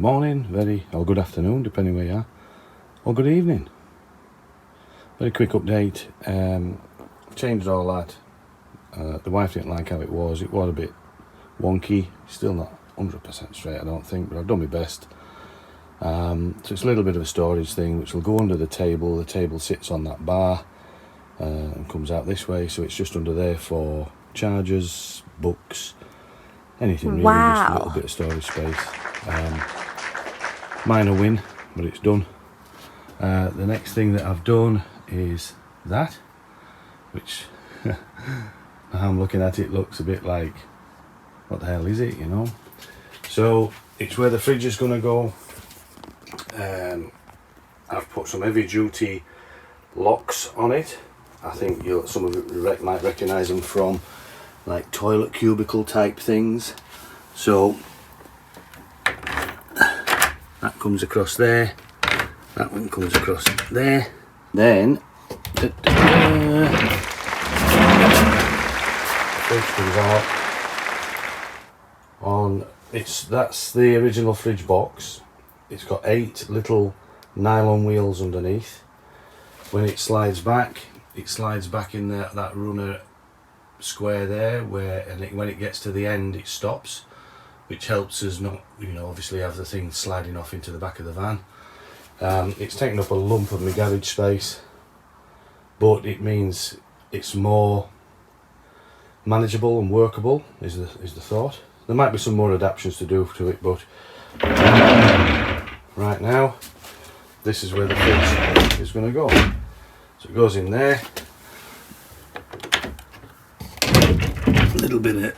morning, or good afternoon, depending where you are, or good evening. Very quick update. Changed all that. The wife didn't like how it was. It was a bit wonky. Still not 100% straight, I don't think, but I've done my best. So it's a little bit of a storage thing, which will go under the table. The table sits on that bar and comes out this way, so it's just under there for chargers, books, anything really. Just a little bit of storage space. Minor win, but it's done. The next thing that I've done is that, which I'm looking at it, looks a bit like, what the hell is it, you know? So it's where the fridge is going to go. I've put some heavy duty locks on it. I think some of you might recognise them from like toilet cubicle type things. So that comes across there, that one comes across there. Then first comes out on that's the original fridge box. It's got 8 little nylon wheels underneath. When it slides back in that runner square there, when it gets to the end it stops, which helps us not, obviously have the thing sliding off into the back of the van. It's taken up a lump of my garage space, but it means it's more manageable and workable is the thought. There might be some more adaptations to do to it, but right now this is where the fridge is going to go. So it goes in there. A little bit of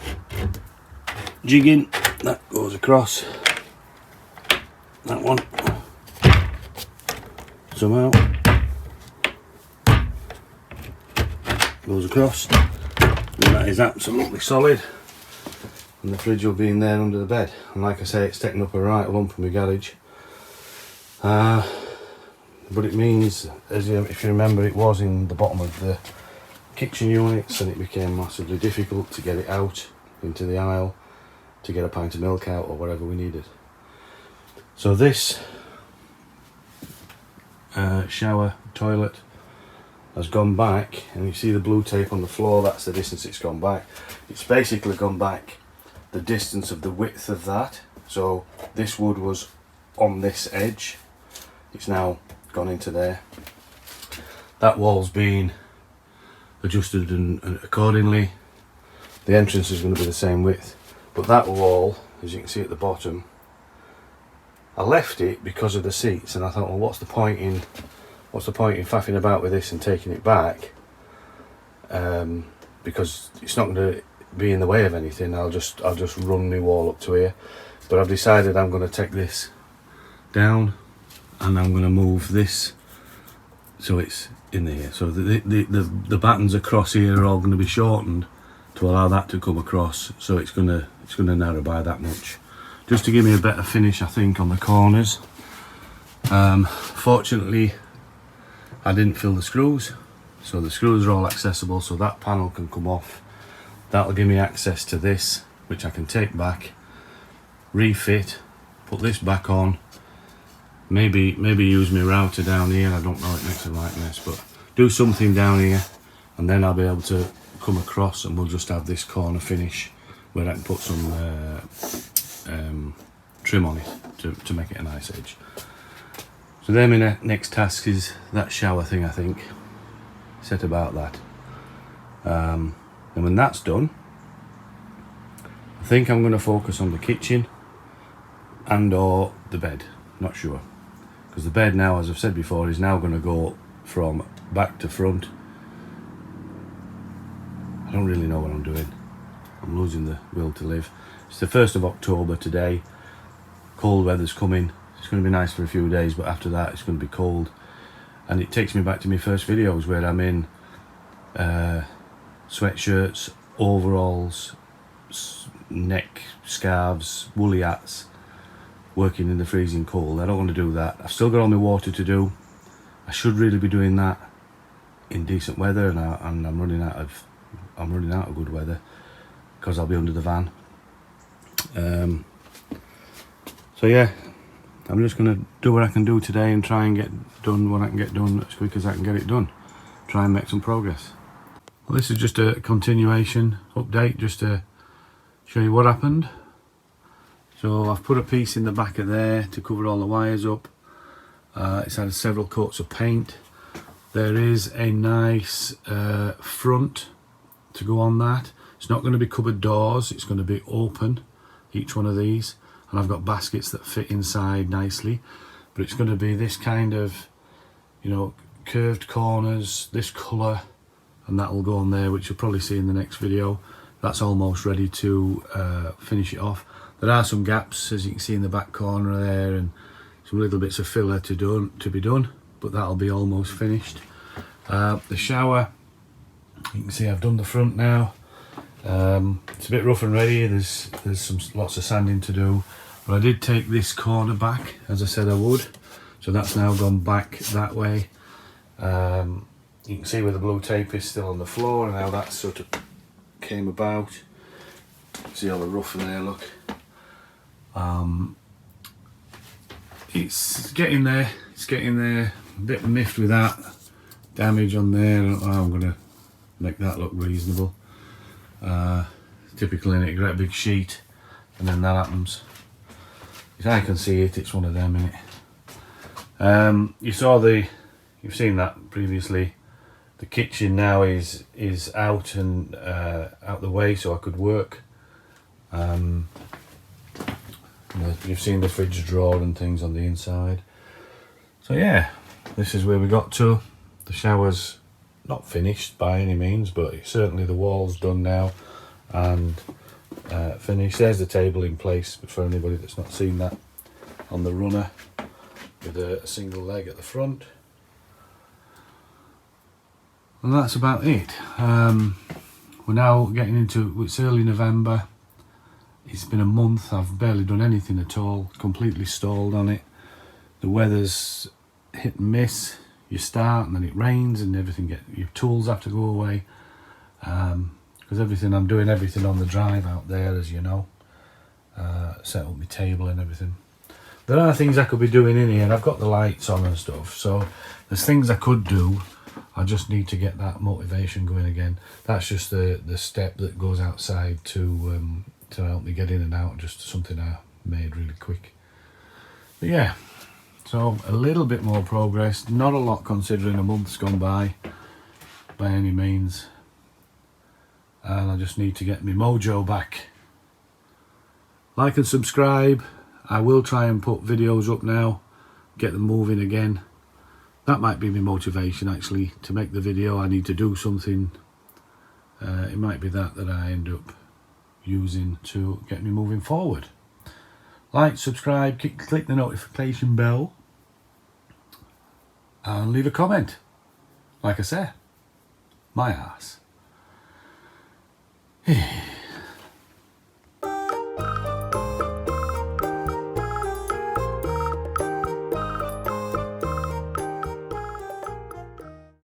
jigging, that goes across. That one somehow goes across, and that is absolutely solid, and the fridge will be in there under the bed. And like I say, it's taken up a right lump of my garage, but it means, if you remember, it was in the bottom of the kitchen units, and it became massively difficult to get it out into the aisle to get a pint of milk out or whatever we needed. So this shower toilet has gone back, and you see the blue tape on the floor. That's the distance it's gone back. It's basically gone back the distance of the width of that. So this wood was on this edge, it's now gone into there. That wall's been adjusted and accordingly. The entrance is going to be the same width, but that wall, as you can see at the bottom, I left it because of the seats, and I thought, well, what's the point in faffing about with this and taking it back, because it's not going to be in the way of anything. I'll just run my wall up to here. But I've decided I'm going to take this down, and I'm going to move this so it's in here. So the battens across here are all going to be shortened to allow that to come across. So it's going to narrow by that much, just to give me a better finish, I think, on the corners. Fortunately, I didn't fill the screws, so the screws are all accessible, so that panel can come off. That'll give me access to this, which I can take back, refit, put this back on, maybe use my router down here. I don't know, it makes a right mess, but do something down here, and then I'll be able to come across, and we'll just have this corner finish where I can put some trim on it to make it a nice edge. So then my next task is that shower thing, I think. Set about that. And when that's done, I think I'm going to focus on the kitchen and or the bed. Not sure. Because the bed now, as I've said before, is now going to go from back to front. I don't really know what I'm doing. I'm losing the will to live. It's the 1st of October today. Cold weather's coming. It's going to be nice for a few days, but after that it's going to be cold. And it takes me back to my first videos where I'm in sweatshirts, overalls, neck scarves, woolly hats, working in the freezing cold. I don't want to do that. I've still got all my water to do. I should really be doing that in decent weather, and I'm running out of good weather because I'll be under the van. So yeah, I'm just going to do what I can do today and try and get done what I can get done as quick as I can get it done. Try and make some progress. Well, this is just a continuation update, just to show you what happened. So I've put a piece in the back of there to cover all the wires up. It's had several coats of paint. There is a nice front to go on that. It's not going to be cupboard doors, it's going to be open, each one of these. And I've got baskets that fit inside nicely. But it's going to be this kind of, you know, curved corners, this colour, and that will go on there, which you'll probably see in the next video. That's almost ready to finish it off. There are some gaps, as you can see in the back corner there, and some little bits of filler to be done, but that'll be almost finished. The shower, you can see I've done the front now. It's a bit rough and ready. There's lots of sanding to do, but I did take this corner back as I said I would, so that's now gone back that way. You can see where the blue tape is still on the floor and how that sort of came about. See all the rough in there, look. It's getting there, a bit miffed with that damage on there. I don't know how I'm going to make that look reasonable. Typically in it, you get a big sheet and then that happens. If I can see it, it's one of them, innit? You've seen that previously. The kitchen now is out and out the way, so I could work. You've seen the fridge drawer and things on the inside. So yeah, this is where we got to. The shower's not finished by any means, but certainly the wall's done now and finished. There's the table in place for anybody that's not seen that, on the runner with a single leg at the front. And that's about it. We're now getting into, it's early November. It's been a month, I've barely done anything at all, completely stalled on it. The weather's hit and miss. You start and then it rains and your tools have to go away. Because I'm doing everything on the drive out there, as you know. Set up my table and everything. There are things I could be doing in here, and I've got the lights on and stuff, so there's things I could do. I just need to get that motivation going again. That's just the step that goes outside to help me get in and out, just something I made really quick. But yeah, so a little bit more progress, not a lot considering a month's gone by any means, and I just need to get my mojo back. Like and subscribe. I will try and put videos up now, get them moving again. That might be my motivation actually, to make the video. I need to do something. It might be that I end up using to get me moving forward. Like, subscribe, click the notification bell and leave a comment. Like I say, my ass.